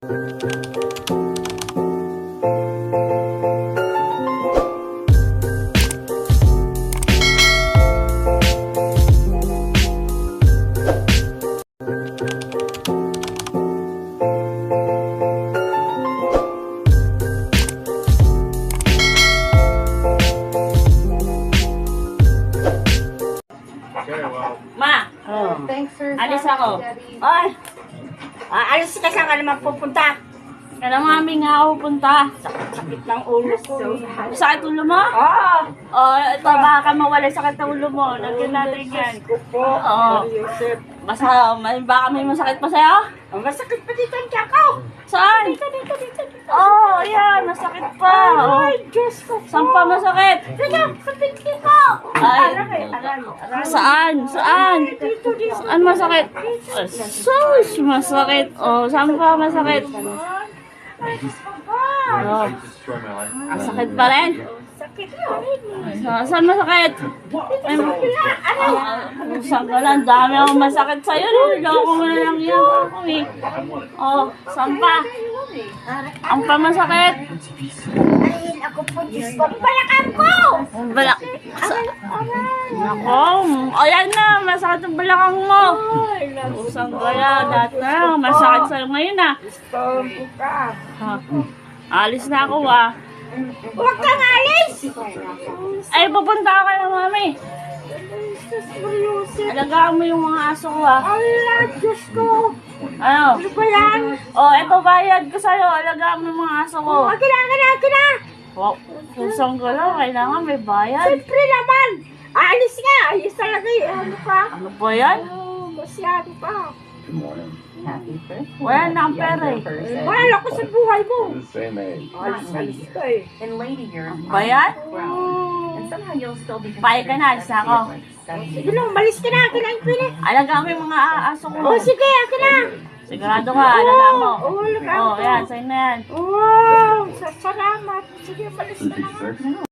Ma, Thanks, sir. alis ako. Ay, alis ka saan ka naman pupunta? Kailan mami nga ako punta. Sakit ng ulo ko. Sakit ulo mo? Oo. Ito baka mawala sakit ng ulo mo. Lagyan natin yan. Oo. Baka may masakit pa sa'yo? Masakit pa dito ang tiyan ko. Saan? Dito. Yan. Masakit pa. Ay, Diyos ko. Saan pa masakit? Dito, sa pinti ko. Ay, saan? Dito. Saan masakit? Sus, masakit. Saan pa masakit? Ang sakit pa rin? Saan masakit? Saan ka lang? Dami akong masakit sa'yo. Loko mo na lang yan. Saan pa? Ang pa masakit? Ay, ako po, Diyos ko. Balakang ko! Nako. Ayan na. Masakit ang balakang mo. Saan ka lang? Dati na. Masakit sa'yo ngayon na. Alis na ako Huwag kang alis! Ay, pupunta ka na, mami. Alagaan mo yung mga aso ko Allah, Diyos ko! Ano? Ano ba yan? Ito bayad ko sa'yo. Alagaan mo yung mga aso ko. Kina! Kusang ko lang. Kailangan may bayad. Siyempre naman! Alis nga! Ayos talaga eh. Ano pa? Ano ba yan? Masyado pa. Wala na ang pera eh. Wala ko sa buhay mo. Same age. Alis ka eh. In later years, Bayad? and somehow you'll still be Bayad ka na. Alis na ako. Sige lang, malis ka na. Kinain ko na. Alagaan mo yung mga aso ko. Sige, akin na. Sigurado ka. Alagaan mo. Alagaan ko. Yan. Sa'yo na yan. Salamat. Sige, malis ka na. 56.